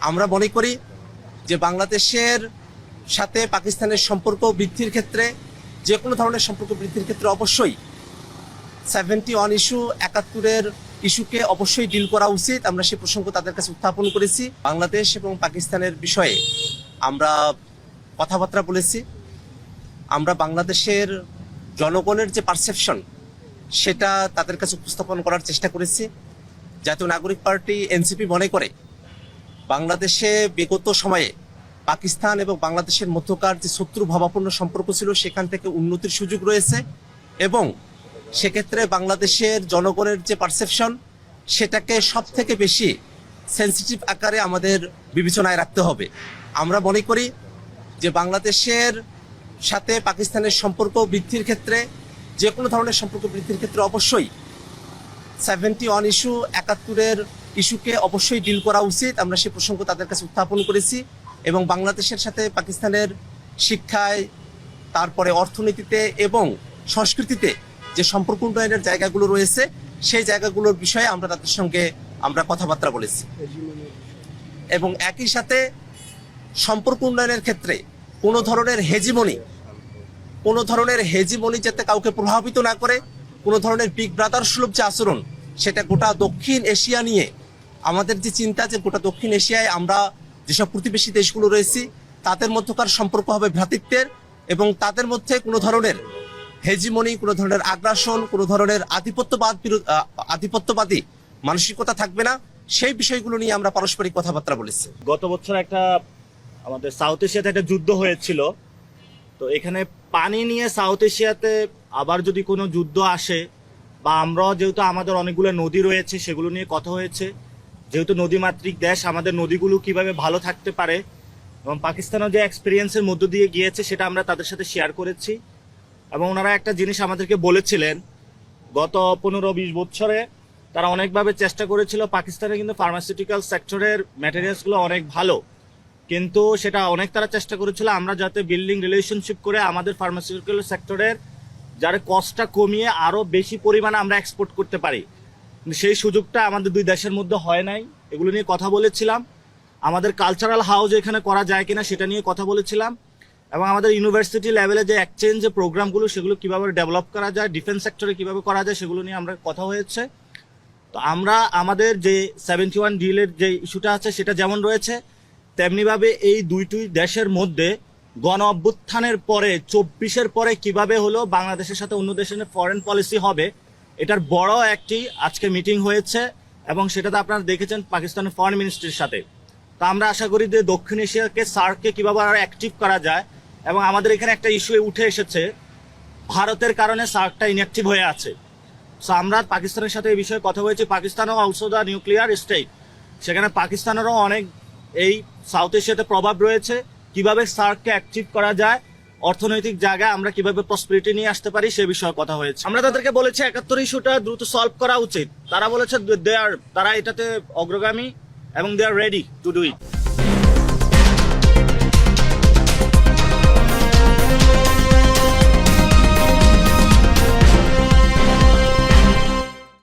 আমরা মনে করি যে বাংলাদেশের সাথে পাকিস্তানের সম্পর্ক বৃদ্ধির ক্ষেত্রে, যে কোনো ধরনের সম্পর্ক বৃদ্ধির ক্ষেত্রে অবশ্যই 71 ইস্যু, 71-এর ইস্যুকে অবশ্যই ডিল করা উচিত। আমরা সে প্রসঙ্গ তাদের কাছে উত্থাপন করেছি। বাংলাদেশ এবং পাকিস্তানের বিষয়ে আমরা কথাবার্তা বলেছি। আমরা বাংলাদেশের জনগণের যে পারসেপশন সেটা তাদের কাছে উপস্থাপন করার চেষ্টা করেছি। জাতীয় নাগরিক পার্টি এনসিপি মনে করে বাংলাদেশে বিগত সময়ে পাকিস্তান এবং বাংলাদেশের মধ্যকার যে শত্রু ভাবাপন্ন সম্পর্ক ছিল সেখান থেকে উন্নতির সুযোগ রয়েছে এবং সেক্ষেত্রে বাংলাদেশের জনগণের যে পারসেপশন সেটাকে সব থেকে বেশি সেন্সিটিভ আকারে আমাদের বিবেচনায় রাখতে হবে। আমরা মনে করি যে বাংলাদেশের সাথে পাকিস্তানের সম্পর্ক বৃদ্ধির ক্ষেত্রে, যে কোনো ধরনের সম্পর্ক বৃদ্ধির ক্ষেত্রে অবশ্যই 71 ইস্যু, 71-এর ইস্যুকে অবশ্যই ডিল করা উচিত। আমরা সে প্রসঙ্গ তাদের কাছে উত্থাপন করেছি এবং বাংলাদেশের সাথে পাকিস্তানের শিক্ষায়, তারপরে অর্থনীতিতে এবং সংস্কৃতিতে যে সম্পর্ক উন্নয়নের জায়গাগুলো রয়েছে সেই জায়গাগুলোর বিষয়ে আমরা তাদের সঙ্গে কথাবার্তা বলেছি এবং একই সাথে সম্পর্ক উন্নয়নের ক্ষেত্রে কোনো ধরনের হেজিমনি যাতে কাউকে প্রভাবিত না করে, কোনো ধরনের বিগ ব্রাদার সুলভ যে আচরণ সেটা গোটা দক্ষিণ এশিয়া নিয়ে আমাদের যে চিন্তা, যে গোটা দক্ষিণ এশিয়ায় আমরা যেসব প্রতিবেশী দেশগুলো রয়েছি তাদের মধ্যকার সম্পর্ক হবে ভ্রাতৃত্বের এবং তাদের মধ্যে কোনো ধরনের হেজিমনি, কোনো ধরনের আগ্রাসন, কোনো ধরনের আধিপত্যবাদী মানসিকতা থাকবে না। সেই বিষয়গুলো নিয়ে আমরা পারস্পরিক কথাবার্তা বলেছি। গত বছর আমাদের সাউথ এশিয়াতে একটা যুদ্ধ হয়েছিল, তো এখানে পানি নিয়ে সাউথ এশিয়াতে আবার যদি কোনো যুদ্ধ আসে বা আমরা যেহেতু আমাদের অনেকগুলো নদী রয়েছে সেগুলো নিয়ে কথা হয়েছে, যেহেতু নদীমাতৃক দেশ আমাদের নদীগুলো কিভাবে ভালো থাকতে পারে এবং পাকিস্তানের যে এক্সপিরিয়েন্সের মধ্য দিয়ে গিয়েছে সেটা আমরা তাদের সাথে শেয়ার করেছি এবং ওনারা একটা জিনিস আমাদেরকে বলেছিলেন, গত 15-20 বছরে তারা অনেকভাবে চেষ্টা করেছিল। পাকিস্তানে কিন্তু ফার্মাসিউটিক্যাল সেক্টরের ম্যাটেরিয়ালসগুলো অনেক ভালো, কিন্তু সেটা অনেক তারা চেষ্টা করেছিল আমরা যাতে বিল্ডিং রিলেশনশিপ করে আমাদের ফার্মাসিউটিক্যাল সেক্টরের যারা কস্টটা কমিয়ে আরও বেশি পরিমাণে আমরা এক্সপোর্ট করতে পারি, সেই সুযোগটা আমাদের দুই দেশের মধ্যে হয় নাই। এগুলো নিয়ে কথা বলেছিলাম। আমাদের কালচারাল হাউস এখানে করা যায় কিনা সেটা নিয়ে কথা বলেছিলাম এবং আমাদের ইউনিভার্সিটি লেভেলে যে এক্সচেঞ্জ যে প্রোগ্রামগুলো সেগুলো কিভাবে ডেভেলপ করা যায়, ডিফেন্স সেক্টরে কিভাবে করা যায় সেগুলো নিয়ে আমরা কথা হয়েছে। তো আমরা আমাদের যে 71 ডিলের যে ইস্যুটা আছে সেটা যেমন রয়েছে তেমনিভাবে এই দুইটি দেশের মধ্যে গণ অভ্যুত্থানের পরে 24-এর পরে কিভাবে হলো বাংলাদেশের সাথে অন্য দেশের ফরেন পলিসি হবে, এটার বড় একটি আজকে মিটিং হয়েছে এবং সেটাতে আপনারা দেখেছেন পাকিস্তানের ফরেন মিনিস্ট্রির সাথে। তো আমরা আশা করি যে দক্ষিণ এশিয়াকে সার্ককে কিভাবে আরো অ্যাক্টিভ করা যায় এবং আমাদের এখানে একটা ইস্যু উঠে এসেছে, ভারতের কারণে সার্কটা ইনঅ্যাক্টিভ হয়ে আছে। সো আমরা পাকিস্তানের সাথে এই বিষয়ে কথা বলেছি। পাকিস্তানও অলসো দ্য নিউক্লিয়ার স্টেট, সেখানে পাকিস্তানেরও অনেক এই সাউথ এশিয়াতে প্রভাব রয়েছে। কিভাবে সার্ককে অ্যাক্টিভ করা যায়, অর্থনৈতিক জায়গায় আমরা কিভাবে প্রসপেরিটি নিয়ে আসতে পারি সে বিষয়ে কথা হয়েছে। আমরা তাদেরকে বলেছি 71 ইস্যুটা দ্রুত সলভ করা উচিত। তারা বলেছে তারা এটাতে অগ্রগামী এবং দে আর রেডি টু ডু ইট।